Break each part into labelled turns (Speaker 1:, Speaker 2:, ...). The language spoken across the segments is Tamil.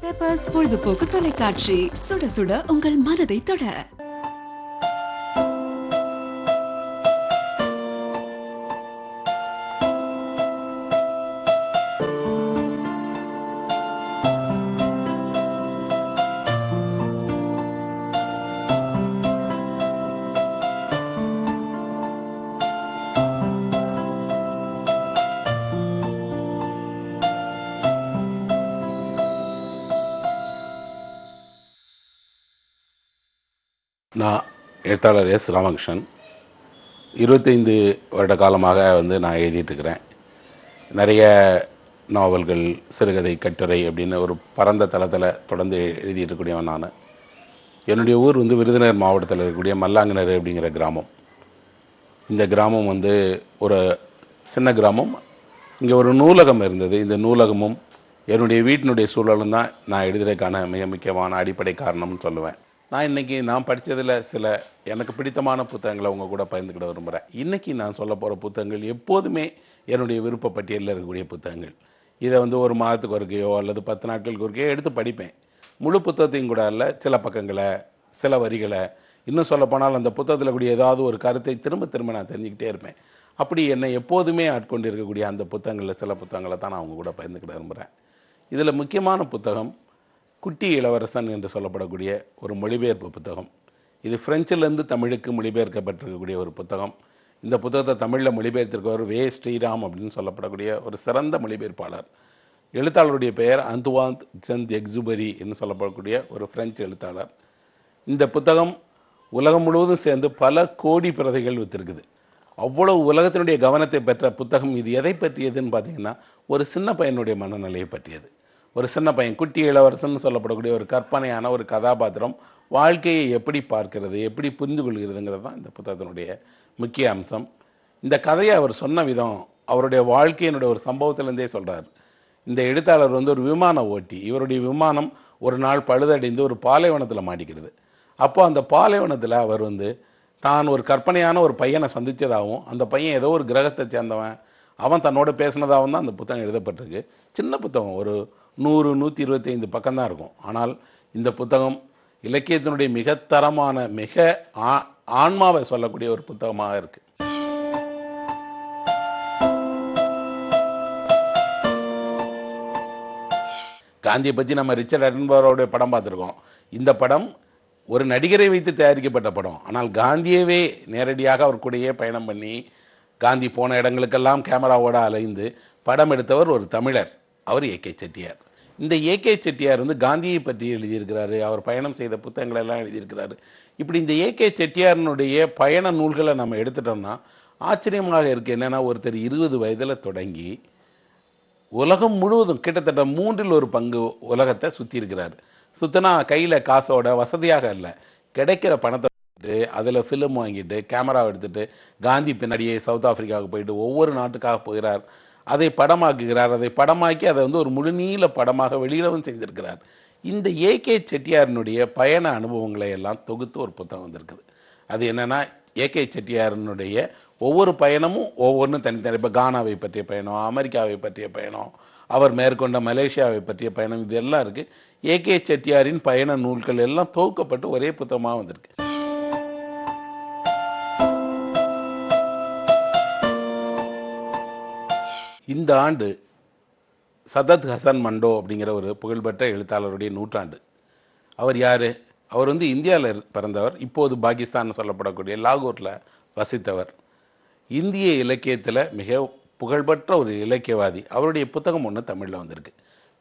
Speaker 1: பெப்பர்ஸ் பொழுதுபோக்கு தொலைக்காட்சி, சுட சுட உங்கள் மனதை தொட.
Speaker 2: நான் எழுத்தாளர் எஸ் ராமகிருஷ்ணன். 25 வருட காலமாக நான் எழுதிட்டு இருக்கிறேன். நிறைய நாவல்கள், சிறுகதை, கட்டுரை அப்படின்னு ஒரு பரந்த தளத்தில் தொடர்ந்து எழுதிட்டு இருக்கக்கூடியவன் நான். என்னுடைய ஊர் விருதுநகர் மாவட்டத்தில் இருக்கக்கூடிய மல்லாங்கனரு அப்படிங்கிற கிராமம். இந்த கிராமம் ஒரு சின்ன கிராமம். இங்கே ஒரு நூலகம் இருந்தது. இந்த நூலகமும் என்னுடைய வீட்டினுடைய சூழலும் தான் நான் எழுதுறதுக்கான மிக முக்கியமான அடிப்படை காரணம்னு சொல்லுவேன். நான் இன்னைக்கு படித்ததில் சில எனக்கு பிடித்தமான புத்தகங்களை உங்க கூட பகிர்ந்துக்கிட விரும்புகிறேன். இன்னைக்கு நான் சொல்ல போகிற புத்தகங்கள் எப்போதுமே என்னுடைய விருப்ப பட்டியலில் இருக்கக்கூடிய புத்தகங்கள். இதை ஒரு மாதத்துக்கு ஒருக்கையோ அல்லது 10 நாட்களுக்கு ஒருக்கையோ எடுத்து படிப்பேன். முழு புத்தகத்தையும் கூட இல்லை, சில பக்கங்களை, சில வரிகளை, இன்னும் சொல்ல போனால் அந்த புத்தகத்தில் கூடிய ஏதாவது ஒரு கருத்தை திரும்ப திரும்ப நான் தெரிஞ்சுக்கிட்டே இருப்பேன். அப்படி என்னை எப்போதுமே ஆட்கொண்டு இருக்கக்கூடிய அந்த புத்தகங்களில் சில புத்தகங்களை தான் நான் அவங்க கூட பகிர்ந்துக்கிட விரும்புகிறேன். இதில் முக்கியமான புத்தகம் குட்டி இளவரசன் என்று சொல்லப்படக்கூடிய ஒரு மொழிபெயர்ப்பு புத்தகம். இது பிரெஞ்சிலிருந்து தமிழுக்கு மொழிபெயர்க்கப்பட்டிருக்கக்கூடிய ஒரு புத்தகம். இந்த புத்தகத்தை தமிழில் மொழிபெயர்த்திருக்கவர் வே ஸ்ரீராம் அப்படின்னு சொல்லப்படக்கூடிய ஒரு சிறந்த மொழிபெயர்ப்பாளர். எழுத்தாளருடைய பெயர் அந்துவான் சென்ட் எக்ஸுபரி என்று சொல்லப்படக்கூடிய ஒரு பிரெஞ்சு எழுத்தாளர். இந்த புத்தகம் உலகம் முழுவதும் சேர்ந்து பல கோடி பிரதிகள் வித்திருக்குது. அவ்வளவு உலகத்தினுடைய கவனத்தை பெற்ற புத்தகம். இது எதை பற்றியதுன்னு பார்த்தீங்கன்னா, ஒரு சின்ன பையனுடைய மனநிலையை பற்றியது. ஒரு சின்ன பையன், குட்டி இளவரசன் சொல்லப்படக்கூடிய ஒரு கற்பனையான ஒரு கதாபாத்திரம் வாழ்க்கையை எப்படி பார்க்கிறது, எப்படி புரிந்து கொள்கிறதுங்கிறது தான் இந்த புத்தகத்தினுடைய முக்கிய அம்சம். இந்த கதையை அவர் சொன்ன விதம் அவருடைய வாழ்க்கையினுடைய ஒரு சம்பவத்திலேருந்தே சொல்றார். இந்த எழுத்தாளர் ஒரு விமான ஓட்டி. இவருடைய விமானம் ஒரு நாள் பழுதடைந்து ஒரு பாலைவனத்தில் மாட்டிக்கிறது. அப்போ அந்த பாலைவனத்தில் அவர் தான் ஒரு கற்பனையான ஒரு பையனை சந்தித்ததாகவும், அந்த பையன் ஏதோ ஒரு கிரகத்தை சேர்ந்தவன், அவன் தன்னோட பேசினதாகவும் தான் அந்த புத்தகம் எழுதப்பட்டிருக்கு. சின்ன புத்தகம், ஒரு 100-125 பக்கம் தான் இருக்கும். ஆனால் இந்த புத்தகம் இலக்கியத்தினுடைய மிக தரமான, மிக ஆன்மாவை சொல்லக்கூடிய ஒரு புத்தகமாக இருக்கு. காந்தியை பற்றி நம்ம ரிச்சர்ட் அட்டன்பரோட படம் பார்த்துருக்கோம். இந்த படம் ஒரு நடிகரை வைத்து தயாரிக்கப்பட்ட படம். ஆனால் காந்தியவே நேரடியாக அவர் கூடயே பயணம் பண்ணி, காந்தி போன இடங்களுக்கெல்லாம் கேமராவோட அலைந்து படம் எடுத்தவர் ஒரு தமிழர். அவர் ஏ.கே. செட்டியார். இந்த ஏ.கே. செட்டியார் காந்தியை பற்றி எழுதியிருக்கிறாரு. அவர் பயணம் செய்த புத்தகங்கள் எல்லாம் எழுதியிருக்கிறாரு. இப்படி இந்த ஏ.கே. செட்டியாரினுடைய பயண நூல்களை நம்ம எடுத்துட்டோம்னா ஆச்சரியமாக இருக்கு. என்னன்னா, ஒருத்தர் 20 வயதில் தொடங்கி உலகம் முழுவதும் கிட்டத்தட்ட 1/3 பங்கு உலகத்தை சுற்றி இருக்கிறார். சுத்தினா கையில் காசோட வசதியாக இல்லை, கிடைக்கிற பணத்தை அதில் ஃபிலிம் வாங்கிட்டு கேமரா எடுத்துட்டு காந்தி பின்னாடியே சவுத் ஆப்பிரிக்காவுக்கு போயிட்டு ஒவ்வொரு நாட்டுக்காக போகிறார். அதை படமாக்குகிறார். அதை படமாக்கி அதை ஒரு முழுநீள படமாக வெளியிடவும் செஞ்சிருக்கிறார். இந்த ஏ.கே. செட்டியாரினுடைய பயண அனுபவங்களை எல்லாம் தொகுத்து ஒரு புத்தகம் வந்திருக்குது. அது என்னன்னா, ஏ.கே. செட்டியாரினுடைய ஒவ்வொரு பயணமும் ஒவ்வொன்றும் தனித்தனி. இப்போ கானாவை பற்றிய பயணம், அமெரிக்காவை பற்றிய பயணம், அவர் மேற்கொண்ட மலேசியாவை பற்றிய பயணம், இது எல்லாம் இருக்கு. ஏ.கே. செட்டியாரின் பயண நூல்கள் எல்லாம் தொகுக்கப்பட்டு ஒரே புத்தகமாக வந்திருக்கு. இந்த ஆண்டு சதத் ஹசன் மண்டோ அப்படிங்கிற ஒரு புகழ்பெற்ற எழுத்தாளருடைய நூற்றாண்டு. அவர் யாரு? அவர் இந்தியாவில் பிறந்தவர். இப்போது பாகிஸ்தான் சொல்லப்படக்கூடிய லாகூரில் வசித்தவர். இந்திய இலக்கியத்தில் மிக புகழ்பெற்ற ஒரு இலக்கியவாதி. அவருடைய புத்தகம் ஒன்று தமிழில் வந்திருக்கு.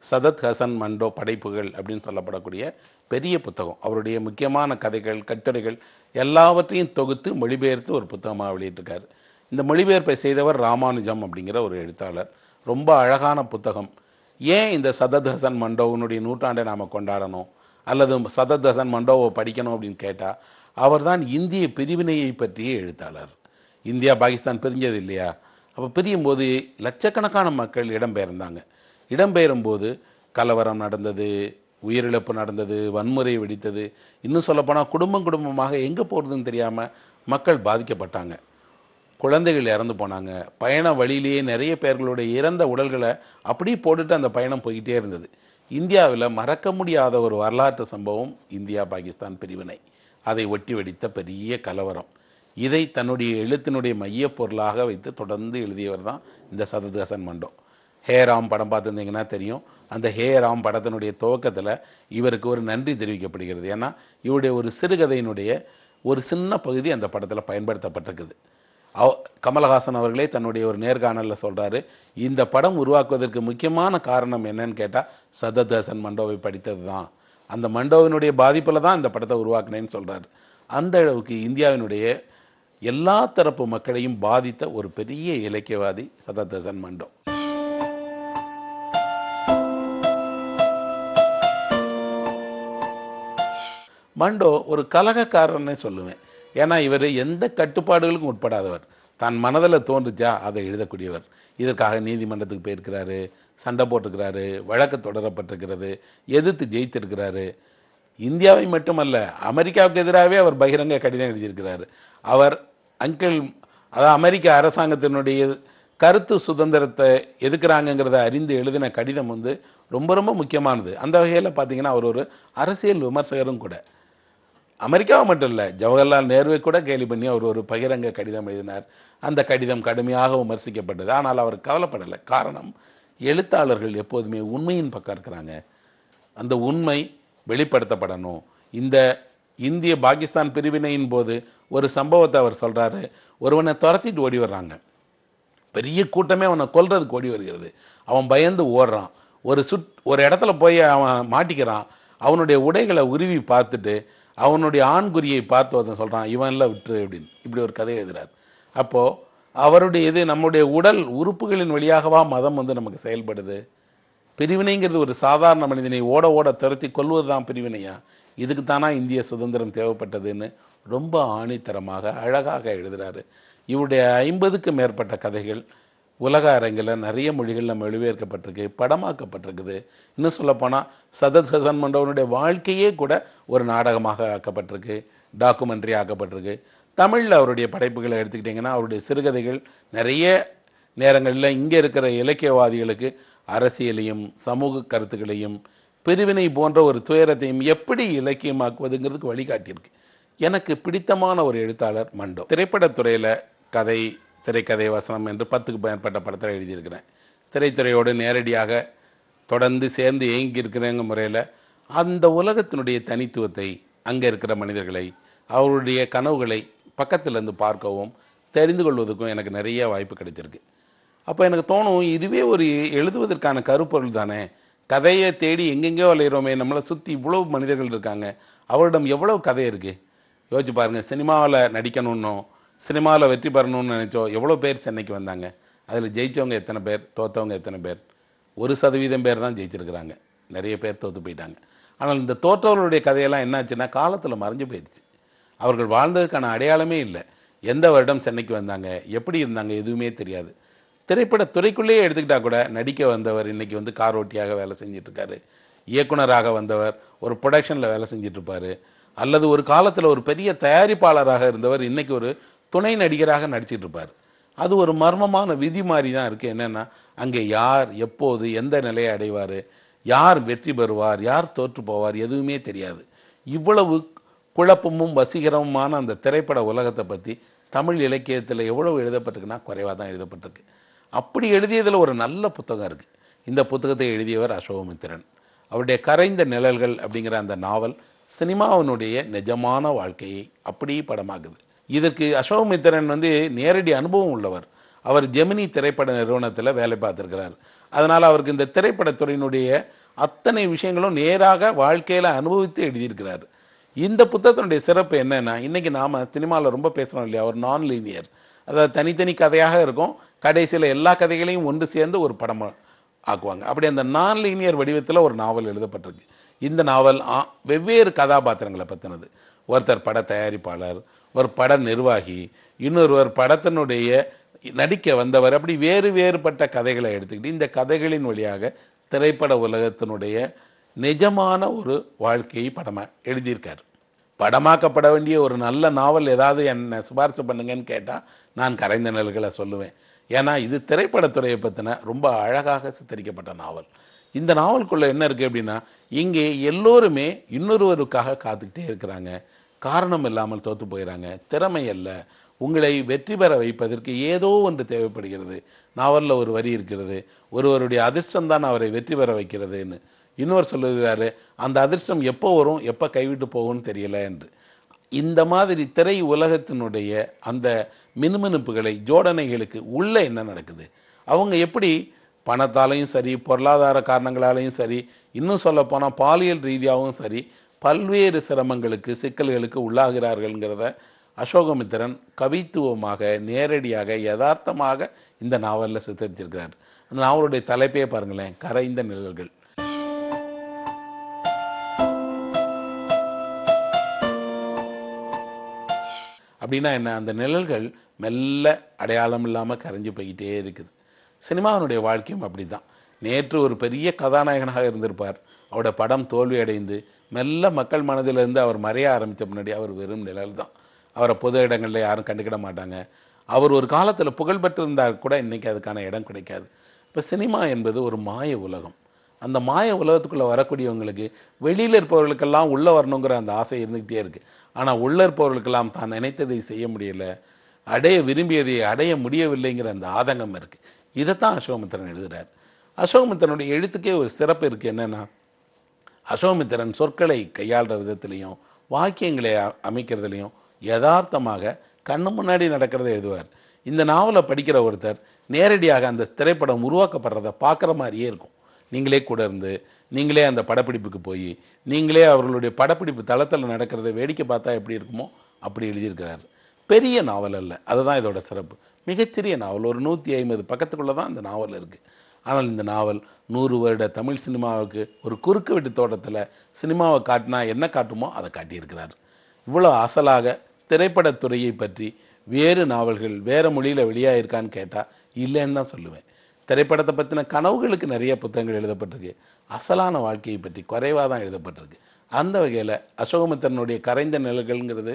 Speaker 2: சதத் ஹசன் மண்டோ படைப்புகள் அப்படின்னு சொல்லப்படக்கூடிய பெரிய புத்தகம். அவருடைய முக்கியமான கதைகள், கட்டுரைகள் எல்லாவற்றையும் தொகுத்து மொழிபெயர்த்து ஒரு புத்தகமாக வெளியிட்டிருக்காரு. இந்த மொழிபெயர்ப்பை செய்தவர் ராமானுஜம் அப்படிங்கிற ஒரு எழுத்தாளர். ரொம்ப அழகான புத்தகம். ஏன் இந்த சதத் ஹசன் மண்டோவினுடைய நூற்றாண்டை நாம் கொண்டாடணும் அல்லது சதத் ஹசன் மண்டோவை படிக்கணும் அப்படின்னு கேட்டால், அவர் தான் இந்திய பிரிவினையை பற்றிய எழுத்தாளர். இந்தியா பாகிஸ்தான் பிரிஞ்சது இல்லையா? அப்போ பிரியும் போது லட்சக்கணக்கான மக்கள் இடம்பெயர்ந்தாங்க. இடம்பெயரும் போது கலவரம் நடந்தது, உயிரிழப்பு நடந்தது, வன்முறை வெடித்தது. இன்னும் சொல்லப்போனால் குடும்பமாக எங்கே போகிறதுன்னு தெரியாமல் மக்கள் பாதிக்கப்பட்டாங்க. குழந்தைகள் இறந்து போனாங்க. பயண வழியிலேயே நிறைய பேர்களுடைய இறந்த உடல்களை அப்படியே போட்டுட்டு அந்த பயணம் போய்கிட்டே இருந்தது. இந்தியாவில் மறக்க முடியாத ஒரு வரலாற்று சம்பவம் இந்தியா பாகிஸ்தான் பிரிவினை. அதை ஒட்டி வெடித்த பெரிய கலவரம். இதை தன்னுடைய எழுத்தினுடைய மையப் பொருளாக வைத்து தொடர்ந்து எழுதியவர் தான் இந்த சதத் ஹசன் மண்டோ. ஹே ராம் படம் பார்த்துருந்தீங்கன்னா தெரியும். அந்த ஹே ராம் படத்தினுடைய துவக்கத்தில் இவருக்கு ஒரு நன்றி தெரிவிக்கப்படுகிறது. ஏன்னா இவருடைய ஒரு சிறுகதையினுடைய ஒரு சின்ன பகுதி அந்த படத்தில் பயன்படுத்தப்பட்டிருக்குது. கமலஹாசன் அவர்களே தன்னுடைய ஒரு நேர்காணலில் சொல்கிறாரு, இந்த படம் உருவாக்குவதற்கு முக்கியமான காரணம் என்னன்னு கேட்டால் சதத் ஹசன் மண்டோவை படித்தது தான், அந்த மண்டோவினுடைய பாதிப்பில் தான் இந்த படத்தை உருவாக்குனேன்னு சொல்கிறார். அந்த அளவுக்கு இந்தியாவினுடைய எல்லா தரப்பு மக்களையும் பாதித்த ஒரு பெரிய இலக்கியவாதி சதத் ஹசன் மண்டோ. மண்டோ ஒரு கலகக்காரன்னே சொல்லுவேன். ஏன்னா இவர் எந்த கட்டுப்பாடுகளுக்கும் உட்படாதவர். தான் மனதில் தோன்றுச்சா அதை எழுதக்கூடியவர். இதற்காக நீதிமன்றத்துக்கு போயிருக்கிறாரு, சண்டை போட்டிருக்கிறாரு, வழக்கு தொடரப்பட்டிருக்கிறது, எதிர்த்து ஜெயித்திருக்கிறாரு. இந்தியாவை மட்டுமல்ல, அமெரிக்காவுக்கு எதிராகவே அவர் பகிரங்க கடிதம் எழுதியிருக்கிறாரு. அவர் அதாவது அமெரிக்க அரசாங்கத்தினுடைய கருத்து சுதந்திரத்தை எதுக்குறாங்கிறத அறிந்து எழுதின கடிதம் ரொம்ப ரொம்ப முக்கியமானது. அந்த வகையில் பார்த்தீங்கன்னா அவர் ஒரு அரசியல் விமர்சகரும் கூட. அமெரிக்காவை மட்டும் இல்லை, ஜவஹர்லால் நேருவை கூட கேலி பண்ணி அவர் ஒரு பகிரங்க கடிதம் எழுதினார். அந்த கடிதம் கடுமையாக விமர்சிக்கப்பட்டது. ஆனால் அவர் கவலைப்படலை. காரணம், எழுத்தாளர்கள் எப்போதுமே உண்மையின் பக்கம் இருக்கிறாங்க. அந்த உண்மை வெளிப்படுத்தப்படணும். இந்த இந்திய பாகிஸ்தான் பிரிவினையின் போது ஒரு சம்பவத்தை அவர் சொல்றாரு. ஒருவனை துரத்திட்டு ஓடி வர்றாங்க, பெரிய கூட்டமே அவனை கொல்றதுக்கு ஓடி வருகிறது. அவன் பயந்து ஓடுறான். ஒரு இடத்துல போய் அவன் மாட்டிக்கிறான். அவனுடைய உடைகளை உருவி பார்த்துட்டு அவனுடைய ஆண்குறியை பார்த்து ஒருத்தன் சொல்றான், இவன்ல விட்டுரு அப்படின்னு. இப்படி ஒரு கதை எழுதுறார். அப்போ அவருடைய இது நம்முடைய உடல் உறுப்புகளின் வழியாகவா மதம் நமக்கு செயல்படுது? பிரிவினைங்கிறது ஒரு சாதாரண மனிதனை ஓட ஓட துரத்தி கொல்வதுதான் பிரிவினையா? இதுக்கு தானா இந்திய சுதந்திரம் தேவைப்பட்டதுன்னு ரொம்ப ஆணித்தரமாக அழகாக எழுதுறாரு. இவருடைய 50க்கும் மேற்பட்ட கதைகள் உலக அரங்கில் நிறைய மொழிகளில் மொழிபெயர்க்கப்பட்டிருக்கு, படமாக்கப்பட்டிருக்குது. இன்னும் சொல்லப்போனால் சதத் ஹசன் மண்டோனுடைய வாழ்க்கையே கூட ஒரு நாடகமாக ஆக்கப்பட்டிருக்கு, டாக்குமெண்ட்ரி ஆக்கப்பட்டிருக்கு. தமிழில் அவருடைய படைப்புகளை எடுத்துக்கிட்டிங்கன்னா அவருடைய சிறுகதைகள் நிறைய நேரங்களில் இங்கே இருக்கிற இலக்கியவாதிகளுக்கு அரசியலையும் சமூக கருத்துக்களையும் பிரிவினை போன்ற ஒரு துயரத்தையும் எப்படி இலக்கியமாக்குவதுங்கிறதுக்கு வழிகாட்டியிருக்கு. எனக்கு பிடித்தமான ஒரு எழுத்தாளர் மண்டோ. திரைப்படத்துறையில் கதை, திரைக்கதை, வசனம் என்று 10க்கு மேற்பட்ட படத்தில் எழுதியிருக்கிறேன். திரைத்துறையோடு நேரடியாக தொடர்ந்து சேர்ந்து இயங்கியிருக்கிறேங்க முறையில் அந்த உலகத்தினுடைய தனித்துவத்தை, அங்கே இருக்கிற மனிதர்களை, அவருடைய கனவுகளை பக்கத்திலேருந்து பார்க்கவும் தெரிந்து கொள்வதற்கும் எனக்கு நிறைய வாய்ப்பு கிடைச்சிருக்கு. அப்போ எனக்கு தோணும், இதுவே ஒரு எழுதுவதற்கான கருப்பொருள் தானே. கதையை தேடி எங்கெங்கேயோ விளையிறோமே, நம்மளை சுற்றி இவ்வளவு மனிதர்கள் இருக்காங்க, அவரிடம் எவ்வளவு கதை இருக்குது யோசிச்சு பாருங்கள். சினிமாவில் நடிக்கணும்னோ சினிமாவில் வெற்றி பெறணும்னு நினைச்சோ எவ்வளோ பேர் சென்னைக்கு வந்தாங்க. அதில் ஜெயித்தவங்க எத்தனை பேர், தோற்றவங்க எத்தனை பேர்? 1% பேர் தான் ஜெயிச்சிருக்கிறாங்க, நிறைய பேர் தோற்று போயிட்டாங்க. ஆனால் இந்த தோற்றவர்களுடைய கதையெல்லாம் என்னாச்சுன்னா காலத்தில் மறைஞ்சு போயிடுச்சு. அவர்கள் வாழ்ந்ததுக்கான அடையாளமே இல்லை. எந்த வருடம் சென்னைக்கு வந்தாங்க, எப்படி இருந்தாங்க, எதுவுமே தெரியாது. திரைப்படத்துறைக்குள்ளேயே எடுத்துக்கிட்டா கூட நடிக்க வந்தவர் இன்னைக்கு கார் ஓட்டியாக வேலை செஞ்சுட்டு இருக்காரு, இயக்குனராக வந்தவர் ஒரு ப்ரொடக்ஷனில் வேலை செஞ்சுட்டு இருப்பாரு, அல்லது ஒரு காலத்தில் ஒரு பெரிய தயாரிப்பாளராக இருந்தவர் இன்னைக்கு ஒரு துணை நடிகராக நடிச்சிட்டு இருப்பார். அது ஒரு மர்மமான விதி மாதிரி தான் இருக்குது. என்னென்னா அங்கே யார் எப்போது எந்த நிலையை அடைவார், யார் வெற்றி பெறுவார், யார் தோற்று போவார், எதுவுமே தெரியாது. இவ்வளவு குழப்பமும் வசீகரமுமான அந்த திரைப்பட உலகத்தை பற்றி தமிழ் இலக்கியத்தில் எவ்வளவு எழுதப்பட்டிருக்குன்னா குறைவாக தான் எழுதப்பட்டிருக்கு. அப்படி எழுதியதில் ஒரு நல்ல புத்தகம் இருக்குது. இந்த புத்தகத்தை எழுதியவர் அசோகமித்திரன். அவருடைய கரைந்த நிழல்கள் அப்படிங்கிற அந்த நாவல் சினிமாவினுடைய நிஜமான வாழ்க்கையை அப்படியே படமாகுது. இதற்கு அசோகமித்திரன் நேரடி அனுபவம் உள்ளவர். அவர் ஜெமினி திரைப்பட நிறுவனத்தில் வேலை பார்த்திருக்கிறார். அதனால் அவருக்கு இந்த திரைப்படத்துறையினுடைய அத்தனை விஷயங்களும் நேராக வாழ்க்கையில் அனுபவித்து எழுதியிருக்கிறார். இந்த புத்தகத்தினுடைய சிறப்பு என்னன்னா, இன்னைக்கு நாம சினிமாவில் ரொம்ப பேசுறோம் இல்லையா, ஒரு நான் லீனியர், அதாவது தனித்தனி கதையாக இருக்கும், கடைசியில் எல்லா கதைகளையும் ஒன்று சேர்ந்து ஒரு படம் ஆக்குவாங்க. அப்படி அந்த நான் லீனியர் வடிவத்தில் ஒரு நாவல் எழுதப்பட்டிருக்கு. இந்த நாவல் வெவ்வேறு கதாபாத்திரங்களை பற்றினது. ஒருத்தர் பட தயாரிப்பாளர், ஒரு பட நிர்வாகி, இன்னொருவர் படத்தினுடைய நடிக்க வந்தவர், அப்படி வேறு வேறுபட்ட கதைகளை எடுத்துக்கிட்டு இந்த கதைகளின் வழியாக திரைப்பட உலகத்தினுடைய நிஜமான ஒரு வாழ்க்கையை எழுதியிருக்கார். படமாக்கப்பட வேண்டிய ஒரு நல்ல நாவல் ஏதாவது என்ன சிபாரிசு பண்ணுங்கன்னு கேட்டால் நான் கரைந்த நிழல்களை சொல்லுவேன். ஏன்னா இது திரைப்படத்துறையை பற்றின ரொம்ப அழகாக சித்தரிக்கப்பட்ட நாவல். இந்த நாவலுக்குள்ள என்ன இருக்கு அப்படின்னா, இங்கே எல்லோருமே இன்னொருவருக்காக காத்துக்கிட்டே இருக்கிறாங்க. காரணம் இல்லாமல் தோத்து போயிறாங்க. திறமை அல்ல. உங்களை வெற்றி பெற வைப்பதற்கு ஏதோ ஒன்று தேவைப்படுகிறது. நாவல்ல ஒரு வரி இருக்கிறது. ஒருவருடைய அதிர்ஷ்டம் தான் அவரை வெற்றி பெற வைக்கிறதுன்னு. இன்னொரு சொல்லுகிறாரு, அந்த அதிர்ஷ்டம் எப்போ வரும், எப்போ கைவிட்டு போகும்னு தெரியல என்று. இந்த மாதிரி திரை உலகத்தினுடைய அந்த மினுமினுப்புகளை, ஜோடனைகளுக்கு உள்ள என்ன நடக்குது? அவங்க எப்படி பணத்தாலையும் சரி, பொருளாதார காரணங்களாலையும் சரி, இன்னும் சொல்லப்போனா பாலியல் ரீதியாகவும் சரி, பல்வேறு சிரமங்களுக்கு, சிக்கல்களுக்கு உள்ளாகிறார்கள்ங்கிறத அசோகமித்திரன் கவித்துவமாக, நேரடியாக, யதார்த்தமாக இந்த நாவல்ல சித்தரிச்சிருக்கிறார். அந்த நாவலுடைய தலைப்பே பாருங்களேன், கரைந்த நிழல்கள். அப்படின்னா என்ன? அந்த நிழல்கள் மெல்ல அடையாளம் இல்லாம கரைஞ்சு போய்கிட்டே இருக்குது. சினிமாவினுடைய வாழ்க்கையும் அப்படிதான். நேற்று ஒரு பெரிய கதாநாயகனாக இருந்திருப்பார். அவருடைய படம் தோல்வி அடைந்து மெல்ல மக்கள் மனதிலிருந்து அவர் மறைய ஆரம்பித்த முன்னாடி அவர் வெறும் நிழல் தான். அவரை பொது இடங்கள்ல யாரும் கண்டுக்கிட மாட்டாங்க. அவர் ஒரு காலத்துல புகழ் பெற்றிருந்தால் கூட இன்னைக்கு அதுக்கான இடம் கிடைக்காது. இப்ப சினிமா என்பது ஒரு மாய உலகம். அந்த மாய உலகத்துக்குள்ள வரக்கூடியவங்களுக்கு வெளியில இருப்பவர்களுக்கெல்லாம் உள்ள வரணுங்கிற அந்த ஆசை இருந்துகிட்டே இருக்கு. ஆனா உள்ள இருப்பவர்களுக்கெல்லாம் தான் நினைத்ததை செய்ய முடியல, அடைய விரும்பியதை அடைய முடியவில்லைங்கிற அந்த ஆதங்கம் இருக்கு. இதைத்தான் அசோகமித்திரன் எழுதுறார். அசோகமித்திரனுடைய எழுத்துக்கே ஒரு சிறப்பு இருக்கு. என்னன்னா, அசோகமித்திரன் சொற்களை கையாளுற விதத்திலையும், வாக்கியங்களை அமைக்கிறதுலையும் யதார்த்தமாக கண்ணு முன்னாடி நடக்கிறத எழுதுவார். இந்த நாவலை படிக்கிற ஒருத்தர் நேரடியாக அந்த திரைப்படம் உருவாக்கப்படுறத பார்க்குற மாதிரியே இருக்கும். நீங்களே கூட இருந்து, நீங்களே அந்த படப்பிடிப்புக்கு போய், நீங்களே அவர்களுடைய படப்பிடிப்பு தளத்தில் நடக்கிறத வேடிக்கை பார்த்தா எப்படி இருக்குமோ அப்படி எழுதியிருக்கிறார். பெரிய நாவல் அல்ல, அதுதான் இதோட சிறப்பு. மிகச்சிறிய நாவல், ஒரு 150 பக்கத்துக்குள்ள தான் இந்த நாவல் இருக்கு. ஆனால் இந்த நாவல் 100 வருட தமிழ் சினிமாவுக்கு ஒரு குறுக்கு வெட்டு தோட்டத்தில் சினிமாவை காட்டினா என்ன காட்டுமோ அதை காட்டியிருக்கிறார். இவ்வளோ அசலாக திரைப்படத்துறையை பற்றி வேறு நாவல்கள் வேற மொழியில வெளியாயிருக்கான்னு கேட்டா இல்லைன்னு தான் சொல்லுவேன். திரைப்படத்தை பற்றின கனவுகளுக்கு நிறைய புத்தகங்கள் எழுதப்பட்டிருக்கு. அசலான வாழ்க்கையை பற்றி குறைவாக தான் எழுதப்பட்டிருக்கு. அந்த வகையில் அசோகமித்திரனுடைய கரைந்த நிழல்கள்ங்கிறது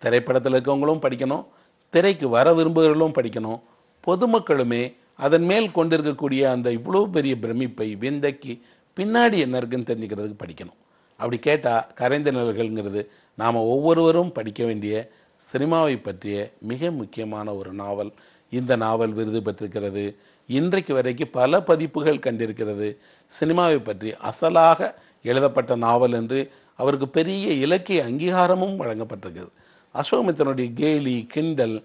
Speaker 2: திரைப்படத்தில் இருக்கவங்களும் படிக்கணும், திரைக்கு வர விரும்புகிறவர்களும் படிக்கணும், பொதுமக்களுமே அதன் மேல் கொண்டிருக்கக்கூடிய அந்த இவ்வளோ பெரிய பிரமிப்பை விந்தைக்கு பின்னாடி என்ன இருக்குன்னு தெரிஞ்சுக்கிறதுக்கு படிக்கணும். அப்படி கேட்டால் கரைந்த நிழல்கள்ங்கிறது நாம் ஒவ்வொருவரும் படிக்க வேண்டிய சினிமாவை பற்றிய மிக முக்கியமான ஒரு நாவல். இந்த நாவல் விருது பெற்றிருக்கிறது. இன்றைக்கு வரைக்கும் பல பதிப்புகள் கண்டிருக்கிறது. சினிமாவை பற்றி அசலாக எழுதப்பட்ட நாவல் என்று அவருக்கு பெரிய இலக்கிய அங்கீகாரமும் வழங்கப்பட்டிருக்கிறது. அசோகமித்திரனுடைய கேலி, கிண்டல்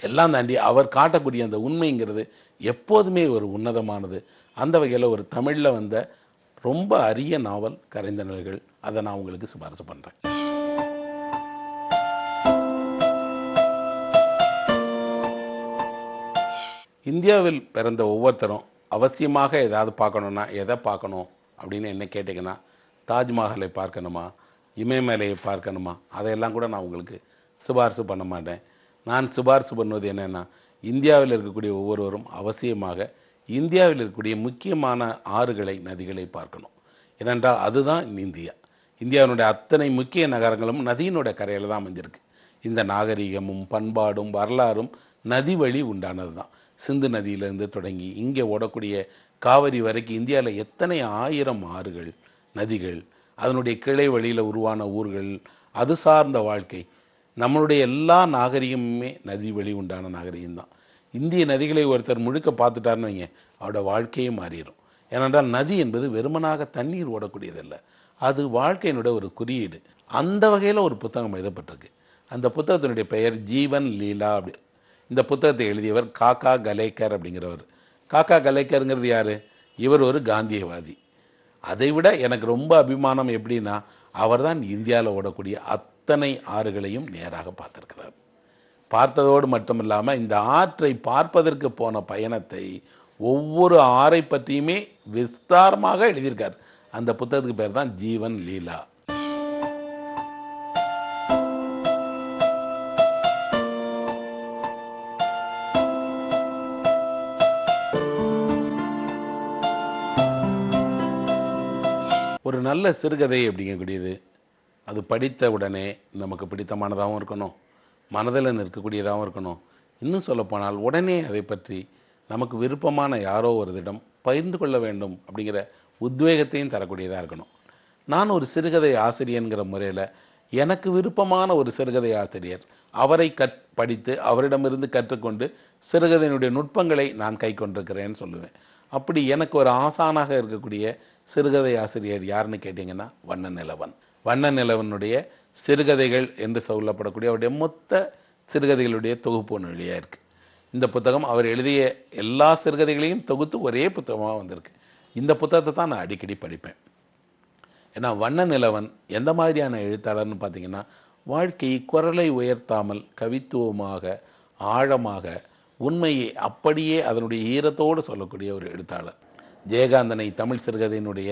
Speaker 2: எல்லாம் தாண்டி அவர் காட்டக்கூடிய அந்த உண்மைங்கிறது எப்போதுமே ஒரு உன்னதமானது. அந்த வகையில் ஒரு தமிழில் வந்த ரொம்ப அரிய நாவல் கரைந்த நிழல்கள். அதை நான் உங்களுக்கு சிபாரிசு பண்ணுறேன். இந்தியாவில் பிறந்த ஒவ்வொருத்தரும் அவசியமாக ஏதாவது பார்க்கணுன்னா எதை பார்க்கணும் அப்படின்னு என்ன கேட்டிங்கன்னா, தாஜ்மஹாலை பார்க்கணுமா, இமயமலையை பார்க்கணுமா, அதையெல்லாம் கூட நான் உங்களுக்கு சிபாரிசு பண்ண மாட்டேன். நான் சிபாரிசு பண்ணுவது என்னென்னா, இந்தியாவில் இருக்கக்கூடிய ஒவ்வொருவரும் அவசியமாக இந்தியாவில் இருக்கக்கூடிய முக்கியமான ஆறுகளை, நதிகளை பார்க்கணும். ஏனென்றால் அதுதான் இந்தியா. இந்தியாவினுடைய அத்தனை முக்கிய நகரங்களும் நதியினுடைய கரையில் தான் அமைஞ்சிருக்கு. இந்த நாகரிகமும் பண்பாடும் வரலாறும் நதி வழி உண்டானது தான். சிந்து நதியிலிருந்து தொடங்கி இங்கே ஓடக்கூடிய காவிரி வரைக்கும் இந்தியாவில் எத்தனை ஆயிரம் ஆறுகள், நதிகள், அதனுடைய கிளை வழியில் உருவான ஊர்கள், அது சார்ந்த வாழ்க்கை. நம்மளுடைய எல்லா நாகரிகமுமே நதி வழி உண்டான நாகரிகம்தான். இந்திய நதிகளை ஒருத்தர் முழுக்க பார்த்துட்டாருன்னு வைங்க, அவரோட வாழ்க்கையே மாறிடும். ஏனென்றால் நதி என்பது வெறுமனாக தண்ணீர் ஓடக்கூடியதல்ல, அது வாழ்க்கையினுடைய ஒரு குறியீடு. அந்த வகையில் ஒரு புத்தகம் எழுதப்பட்டிருக்கு. அந்த புத்தகத்தினுடைய பெயர் ஜீவன் லீலா. அப்படி இந்த புத்தகத்தை எழுதியவர் காக்கா கலேக்கர் அப்படிங்கிறவர். காக்கா கலேக்கருங்கிறது யாரு? இவர் ஒரு காந்தியவாதி. அதை விட எனக்கு ரொம்ப அபிமானம் எப்படின்னா, அவர்தான் இந்தியாவில் ஓடக்கூடிய அத்தனை ஆறுகளையும் நேராக பார்த்திருக்கிறார். பார்த்ததோடு மட்டும் இல்லாமல் இந்த ஆற்றை பார்ப்பதற்கு போன பயணத்தை, ஒவ்வொரு ஆறை பற்றியுமே விஸ்தாரமாக எழுதியிருக்கார். அந்த புத்தகத்துக்கு பேர் தான் ஜீவன் லீலா. ஒரு நல்ல சிறுகதை அப்படிங்கக்கூடியது அது படித்த உடனே நமக்கு பிடித்தமானதாகவும் இருக்கணும், மனதில் நிற்கக்கூடியதாகவும் இருக்கணும். இன்னும் சொல்லப்போனால் உடனே அதை பற்றி நமக்கு விருப்பமான யாரோ ஒரு இடம் பகிர்ந்து கொள்ள வேண்டும் அப்படிங்கிற உத்வேகத்தையும் தரக்கூடியதாக இருக்கணும். நான் ஒரு சிறுகதை ஆசிரியங்கிற முறையில் எனக்கு விருப்பமான ஒரு சிறுகதை ஆசிரியர், அவரை படித்து அவரிடமிருந்து கற்றுக்கொண்டு சிறுகதையினுடைய நுட்பங்களை நான் கை கொண்டிருக்கிறேன்னு சொல்லுவேன். அப்படி எனக்கு ஒரு ஆசானாக இருக்கக்கூடிய சிறுகதை ஆசிரியர் யாருன்னு கேட்டிங்கன்னா வண்ணநிலவன். வண்ணநிலவனுடைய சிறுகதைகள் என்று சொல்லப்படக்கூடிய அவருடைய மொத்த சிறுகதைகளுடைய தொகுப்பு ஒன்று வெளியாக இருக்குது. இந்த புத்தகம் அவர் எழுதிய எல்லா சிறுகதைகளையும் தொகுத்து ஒரே புத்தகமாக வந்திருக்கு. இந்த புத்தகத்தை தான் நான் அடிக்கடி படிப்பேன். ஏன்னா வண்ணநிலவன் எந்த மாதிரியான எழுத்தாளர்னு பார்த்தீங்கன்னா, வாழ்க்கையை குரலை உயர்த்தாமல் கவித்துவமாக ஆழமாக உண்மையை அப்படியே அதனுடைய ஈரத்தோடு சொல்லக்கூடிய ஒரு எழுத்தாளர். ஜெயகாந்தனை தமிழ் சிறுகதையினுடைய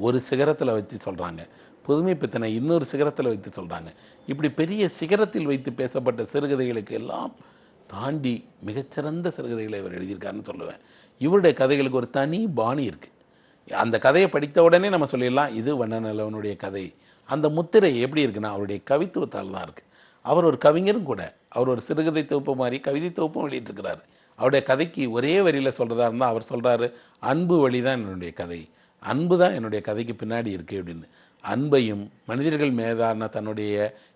Speaker 2: ஒரு சிகரத்தில் வச்சு சொல்கிறாங்க, புதுமை பித்தனை இன்னொரு சிகரத்தில் வைத்து சொல்கிறாங்க. இப்படி பெரிய சிகரத்தில் வைத்து பேசப்பட்ட சிறுகதைகளுக்கு எல்லாம் தாண்டி மிகச்சிறந்த சிறுகதைகளை இவர் எழுதியிருக்காருன்னு சொல்லுவேன். இவருடைய கதைகளுக்கு ஒரு தனி பாணி இருக்குது. அந்த கதையை படித்த உடனே நம்ம சொல்லிடலாம் இது வண்ணநிலவனுடைய கதை. அந்த முத்திரை எப்படி இருக்குன்னா அவருடைய கவித்துவத்தால் தான் இருக்குது. அவர் ஒரு கவிஞரும் கூட. அவர் ஒரு சிறுகதை தொகுப்பு மாதிரி கவிதை தொகுப்பும் வெளியிட்டிருக்கிறார். அவருடைய கதைக்கு ஒரே வரியில் சொல்கிறதா இருந்தால் அவர் சொல்கிறாரு, அன்பு வழி தான் என்னுடைய கதை, அன்பு தான் என்னுடைய கதைக்கு பின்னாடி இருக்குது அப்படின்னு. அன்பையும் மனிதர்கள் மீதான தன்னுடைய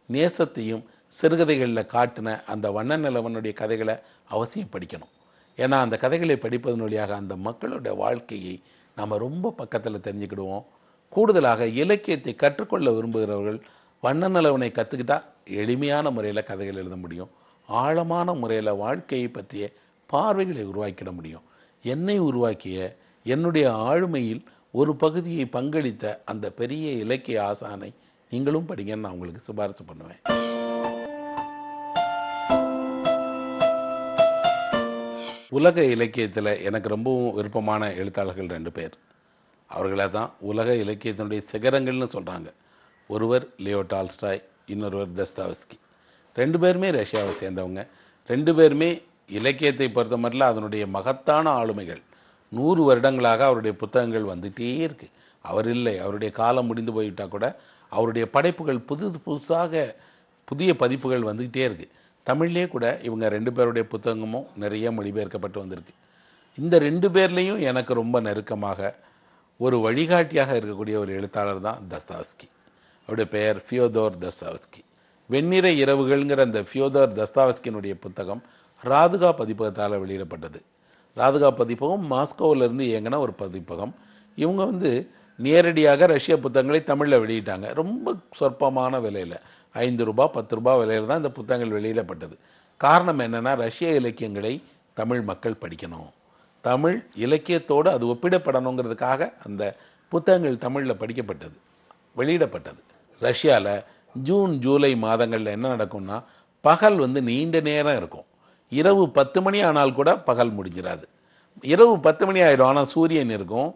Speaker 2: நேசத்தையும் சிறுகதைகளில் காட்டின அந்த வண்ணநிலவனுடைய கதைகளை அவசியம் படிக்கணும். ஏன்னா அந்த கதைகளை படிப்பதன் வழியாக அந்த மக்களுடைய வாழ்க்கையை நாம் ரொம்ப பக்கத்தில் தெரிஞ்சுக்கிடுவோம். கூடுதலாக இலக்கியத்தை கற்றுக்கொள்ள விரும்புகிறவர்கள் வண்ணநிலவனை கற்றுக்கிட்டா எளிமையான முறையில் கதைகள் எழுத முடியும். ஆழமான முறையில் வாழ்க்கையை பற்றிய பார்வைகளை உருவாக்கிட முடியும். என்னை உருவாக்கிய என்னுடைய ஆளுமையில் ஒரு பகுதியை பங்களித்த அந்த பெரிய இலக்கிய ஆசானை நீங்களும் படிங்கன்னு நான் உங்களுக்கு சிபாரிசு பண்ணுவேன். உலக இலக்கியத்தில் எனக்கு ரொம்பவும் விருப்பமான எழுத்தாளர்கள் 2 பேர். அவர்களை தான் உலக இலக்கியத்தினுடைய சிகரங்கள்னு சொல்கிறாங்க. ஒருவர் லியோ டால்ஸ்டாய், இன்னொருவர் தஸ்தாவஸ்கி. 2 பேருமே ரஷ்யாவை சேர்ந்தவங்க. 2 பேருமே இலக்கியத்தை பொறுத்த மட்டும் அதனுடைய மகத்தான ஆளுமைகள். 100 வருடங்களாக அவருடைய புத்தகங்கள் வந்துகிட்டே இருக்கு. அவர் இல்லை, அவருடைய காலம் முடிந்து போய்விட்டால் கூட அவருடைய படைப்புகள் புதுசாக புதிய பதிப்புகள் வந்துக்கிட்டே இருக்கு. தமிழ்லேயே கூட இவங்க 2 பேருடைய புத்தகமும் நிறைய மொழிபெயர்க்கப்பட்டு வந்திருக்கு. இந்த 2 பேர்லேயும் எனக்கு ரொம்ப நெருக்கமாக ஒரு வழிகாட்டியாக இருக்கக்கூடிய ஒரு எழுத்தாளர் தான் தஸ்தாவஸ்கி. அவருடைய பெயர் ஃபியோதோர் தஸ்தாவஸ்கி. வெண்ணிற இரவுகள்ங்கிற அந்த ஃபியோதோர் தஸ்தாவஸ்கியினுடைய புத்தகம் ராதுகா பதிப்பகத்தால் வெளியிடப்பட்டது. ராதுகா பதிப்பகம் மாஸ்கோவிலிருந்து இயங்கின ஒரு பதிப்பகம். இவங்க நேரடியாக ரஷ்ய புத்தகங்களை தமிழில் வெளியிட்டாங்க. ரொம்ப சொற்பமான விலையில், 5 ரூபாய் 10 ரூபாய் விலையில் தான் இந்த புத்தகங்கள் வெளியிடப்பட்டது. காரணம் என்னென்னா, ரஷ்ய இலக்கியங்களை தமிழ் மக்கள் படிக்கணும், தமிழ் இலக்கியத்தோடு அது ஒப்பிடப்படணுங்கிறதுக்காக அந்த புத்தகங்கள் தமிழில் படிக்கப்பட்டது, வெளியிடப்பட்டது. ரஷ்யாவில் ஜூன் ஜூலை மாதங்களில் என்ன நடக்கும்னா, பகல் நீண்ட நேரம் இருக்கும். இரவு 10 மணி ஆனால் கூட பகல் முடிஞ்சிடாது. இரவு 10 மணி ஆயிடும், ஆனால் சூரியன் இருக்கும்,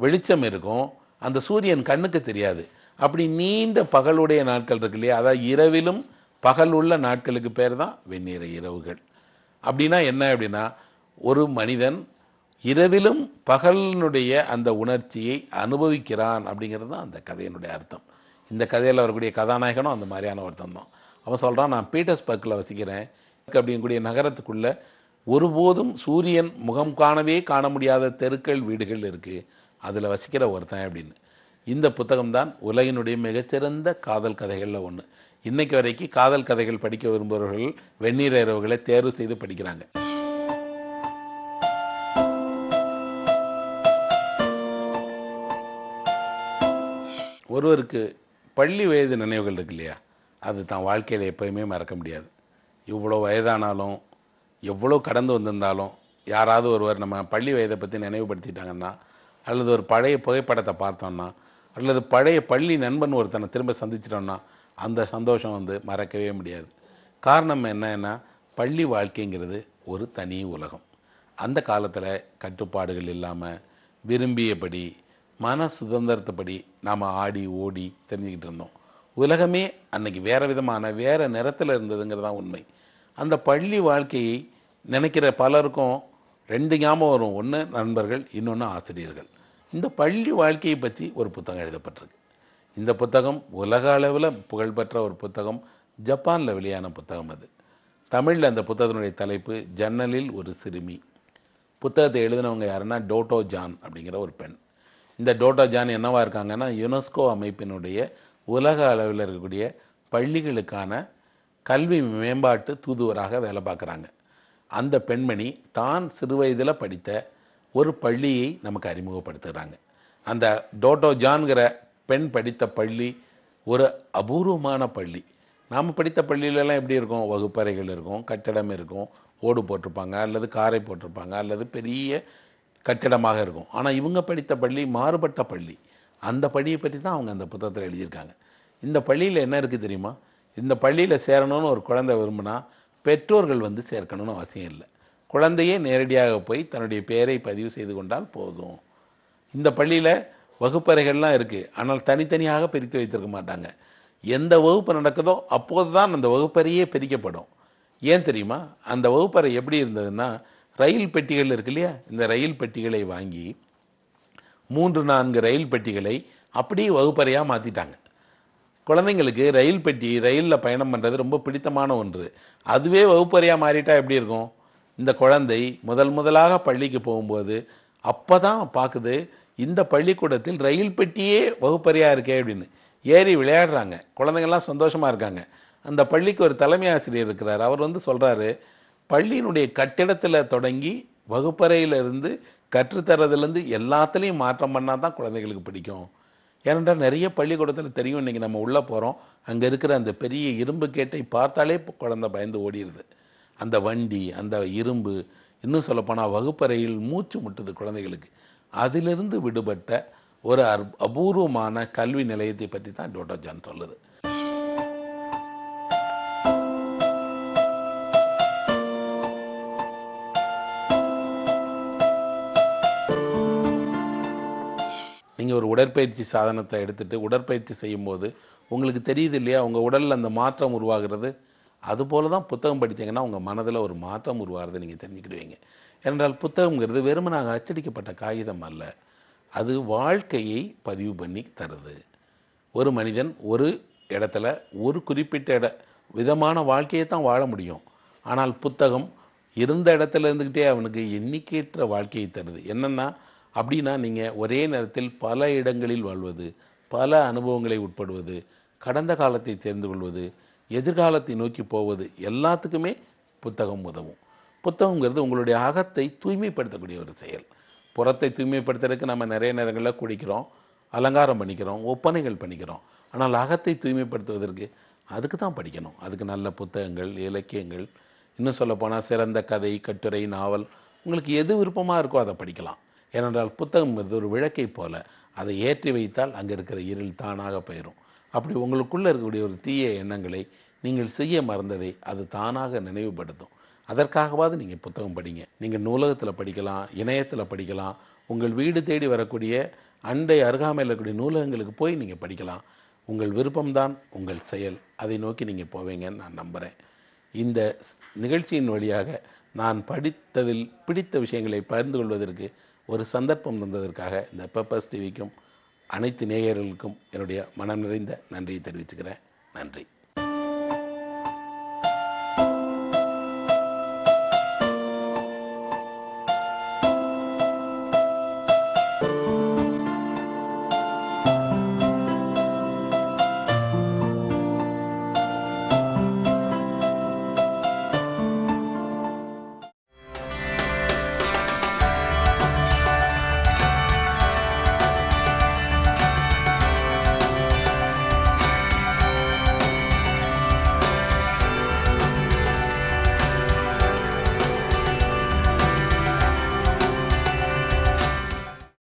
Speaker 2: வெளிச்சம் இருக்கும். அந்த சூரியன் கண்ணுக்கு தெரியாது. அப்படி நீண்ட பகலுடைய நாட்கள் இருக்கு இல்லையா, அதாவது இரவிலும் பகல் உள்ள நாட்களுக்கு பேர் தான் வெண்ணிற இரவுகள். அப்படின்னா என்ன அப்படின்னா, ஒரு மனிதன் இரவிலும் பகலினுடைய அந்த உணர்ச்சியை அனுபவிக்கிறான் அப்படிங்கிறது தான் அந்த கதையினுடைய அர்த்தம். இந்த கதையில் வரக்கூடிய கதாநாயகனும் அந்த மாதிரியான அர்த்தம் தான். அவன் சொல்கிறான், நான் பீட்டர்ஸ்பர்க்கில் வசிக்கிறேன் அப்படிங்கக்கூடிய நகரத்துக்குள்ள ஒருபோதும் சூரியன் முகம் காண முடியாத தெருக்கள் வீடுகள் இருக்கு, அதில் வசிக்கிற ஒருத்தன் அப்படின்னு. இந்த புத்தகம் தான் உலகினுடைய மிகச்சிறந்த காதல் கதைகளில் ஒன்று. இன்னைக்கு வரைக்கும் காதல் கதைகள் படிக்க விரும்புபவர்கள் வெந்நீர் இரவுகளை தேர்வு செய்து படிக்கிறாங்க. ஒருவருக்கு பள்ளி வயது நினைவுகள் இருக்கு இல்லையா, அது தான் வாழ்க்கையில் எப்பயுமே மறக்க முடியாது. இவ்வளோ வயதானாலும் எவ்வளோ கடந்து வந்திருந்தாலும் யாராவது ஒருவர் நம்ம பள்ளி வயதை பற்றி நினைவுபடுத்திட்டாங்கன்னா, அல்லது ஒரு பழைய புகைப்படத்தை பார்த்தோம்னா, அல்லது பழைய பள்ளி நண்பன் ஒருத்தனை திரும்ப சந்திச்சிட்டோம்னா அந்த சந்தோஷம் மறக்கவே முடியாது. காரணம் என்னன்னா, பள்ளி வாழ்க்கைங்கிறது ஒரு தனி உலகம். அந்த காலத்தில் கட்டுப்பாடுகள் இல்லாமல் விரும்பியபடி மன சுதந்திரத்தைப்படி நாம் ஆடி ஓடி தெரிஞ்சுக்கிட்டு இருந்தோம். உலகமே அன்னைக்கு வேறு விதமான வேறு நிறத்தில் இருந்ததுங்கிறதான் உண்மை. அந்த பள்ளி வாழ்க்கையை நினைக்கிற பலருக்கும் 2 ஞாபகம் வரும். ஒன்று நண்பர்கள், இன்னொன்று ஆசிரியர்கள். இந்த பள்ளி வாழ்க்கையை பற்றி ஒரு புத்தகம் எழுதப்பட்டிருக்கு. இந்த புத்தகம் உலக அளவில் புகழ்பெற்ற ஒரு புத்தகம். ஜப்பானில் வெளியான புத்தகம் அது. தமிழில் அந்த புத்தகத்தினுடைய தலைப்பு ஜன்னலில் ஒரு சிறுமி. புத்தகத்தை எழுதினவங்க யாருன்னா டோட்டோ ஜான் அப்படிங்கிற ஒரு பெண். இந்த டோட்டோ ஜான் என்னவா இருக்காங்கன்னா யுனெஸ்கோ அமைப்பினுடைய உலக அளவில் இருக்கக்கூடிய பள்ளிகளுக்கான கல்வி மேம்பாட்டு தூதுவராக வேலை பார்க்குறாங்க. அந்த பெண்மணி தான் சிறு வயதில் படித்த ஒரு பள்ளியை நமக்கு அறிமுகப்படுத்துகிறாங்க. அந்த டோட்டோ ஜான்கிற பெண் படித்த பள்ளி ஒரு அபூர்வமான பள்ளி. நாம் படித்த பள்ளியிலலாம் எப்படி இருக்கும்? வகுப்பறைகள் இருக்கும், கட்டடம் இருக்கும், ஓடு போட்டிருப்பாங்க, அல்லது காரை போட்டிருப்பாங்க, அல்லது பெரிய கட்டிடமாக இருக்கும். ஆனால் இவங்க படித்த பள்ளி மாறுபட்ட பள்ளி. அந்த பள்ளியை பற்றி தான் அவங்க அந்த புத்தகத்தில் எழுதியிருக்காங்க. இந்த பள்ளியில் என்ன இருக்குது தெரியுமா? இந்த பள்ளியில் சேரணும்னு ஒரு குழந்தை விரும்பினா பெற்றோர்கள் வந்து சேர்க்கணும்னு அவசியம் இல்லை. குழந்தையே நேரடியாக போய் தன்னுடைய பெயரை பதிவு செய்து கொண்டால் போதும். இந்த பள்ளியில் வகுப்பறைகள்லாம் இருக்குது, ஆனால் தனித்தனியாக பிரித்து வைத்திருக்க மாட்டாங்க. எந்த வகுப்பு நடக்குதோ அப்போது தான் அந்த வகுப்பறையே பிரிக்கப்படும். ஏன் தெரியுமா? அந்த வகுப்பறை எப்படி இருந்ததுன்னா, ரயில் பெட்டிகள் இருக்கு இல்லையா, இந்த ரயில் பெட்டிகளை வாங்கி 3-4 ரயில் பெட்டிகளை அப்படியே வகுப்பறையாக மாற்றிட்டாங்க. குழந்தைங்களுக்கு ரயில் பெட்டி, ரயிலில் பயணம் பண்ணுறது ரொம்ப பிடித்தமான ஒன்று. அதுவே வகுப்பறையாக மாறிட்டா எப்படி இருக்கும்? இந்த குழந்தை முதலாக பள்ளிக்கு போகும்போது அப்போ தான் பார்க்குது, இந்த பள்ளிக்கூடத்தில் ரயில் பெட்டியே வகுப்பறையாக இருக்கே அப்படின்னு. ஏறி விளையாடுறாங்க, குழந்தைங்கள்லாம் சந்தோஷமாக இருக்காங்க. அந்த பள்ளிக்கு ஒரு தலைமை ஆசிரியர் இருக்கிறார். அவர் வந்து சொல்கிறாரு, பள்ளியினுடைய கட்டிடத்தில் தொடங்கி வகுப்பறையிலிருந்து கற்றுத்தரதுலேருந்து எல்லாத்துலேயும் மாற்றம் பண்ணால் தான் குழந்தைகளுக்கு பிடிக்கும். ஏனென்றால் நிறைய பள்ளிக்கூடத்தில் தெரியும், இன்றைக்கி நம்ம உள்ளே போகிறோம், அங்கே இருக்கிற அந்த பெரிய இரும்பு கேட்டை பார்த்தாலே குழந்தை பயந்து ஓடிடுது. அந்த வண்டி, அந்த இரும்பு, இன்னும் சொல்லப்போனால் வகுப்பறையில் மூச்சு முட்டுது குழந்தைகளுக்கு. அதிலிருந்து விடுபட்ட ஒரு அபூர்வமான கல்வி நிலையத்தை பற்றி தான் டோட்டோ ஜான் சொல்லுது. நீங்கள் ஒரு உடற்பயிற்சி சாதனத்தை எடுத்துட்டு உடற்பயிற்சி செய்யும்போது உங்களுக்கு தெரியுது இல்லையா, உங்கள் உடலில் அந்த மாற்றம் உருவாகிறது. அதுபோல தான் புத்தகம் படித்தீங்கன்னா உங்கள் மனதில் ஒரு மாற்றம் உருவாகிறத நீங்கள் தெரிஞ்சுக்கிடுவீங்க. ஏனென்றால் புத்தகங்கிறது வெறுமனாக அச்சடிக்கப்பட்ட காகிதம் அல்ல, அது வாழ்க்கையை பதிவு பண்ணி தருது. ஒரு மனிதன் ஒரு இடத்துல ஒரு குறிப்பிட்ட விதமான வாழ்க்கையை தான் வாழ முடியும். ஆனால் புத்தகம் இருந்த இடத்துல இருந்துக்கிட்டே அவனுக்கு எண்ணிக்கையற்ற வாழ்க்கையை தருது. என்னென்னா அப்படின்னா, நீங்கள் ஒரே நேரத்தில் பல இடங்களில் வாழ்வது, பல அனுபவங்களை உட்படுவது, கடந்த காலத்தை தெரிந்து கொள்வது, எதிர்காலத்தை நோக்கி போவது, எல்லாத்துக்குமே புத்தகம் உதவும். புத்தகங்கிறது உங்களுடைய அகத்தை தூய்மைப்படுத்தக்கூடிய ஒரு செயல். புறத்தை தூய்மைப்படுத்துறதுக்கு நம்ம நிறைய நேரங்களில் குடிக்கிறோம், அலங்காரம் பண்ணிக்கிறோம், ஒப்பனைகள் பண்ணிக்கிறோம். ஆனால் அகத்தை தூய்மைப்படுத்துவதற்கு அதுக்கு தான் படிக்கணும். அதுக்கு நல்ல புத்தகங்கள், இலக்கியங்கள், இன்னும் சொல்லப்போனால் சிறந்த கதை, கட்டுரை, நாவல், உங்களுக்கு எது விருப்பமாக இருக்கோ அதை படிக்கலாம். ஏனென்றால் புத்தகம் ஒரு விளக்கை போல, அதை ஏற்றி வைத்தால் அங்கே இருக்கிற இருள் தானாக போயிடும். அப்படி உங்களுக்குள்ளே இருக்கக்கூடிய ஒரு தீய எண்ணங்களை, நீங்கள் செய்ய மறந்ததை அது தானாக நினைவுபடுத்தும். அதற்காகவாது நீங்கள் புத்தகம் படிங்க. நீங்கள் நூலகத்தில் படிக்கலாம், இணையத்தில் படிக்கலாம், உங்கள் வீடு தேடி வரக்கூடிய அண்டை அருகாமையில் இருக்கக்கூடிய நூலகங்களுக்கு போய் நீங்கள் படிக்கலாம். உங்கள் விருப்பம்தான் உங்கள் செயல். அதை நோக்கி நீங்கள் போவீங்கன்னு நான் நம்புகிறேன். இந்த நிகழ்ச்சியின் வழியாக நான் படித்ததில் பிடித்த விஷயங்களை பகிர்ந்து கொள்வதற்கு ஒரு சந்தர்ப்பம் தந்ததற்காக இந்த பெப்பர்ஸ் டிவிக்கும் அனைத்து நேயர்களுக்கும் என்னுடைய மனம் நிறைந்த நன்றியை தெரிவிச்சுக்கிறேன். நன்றி.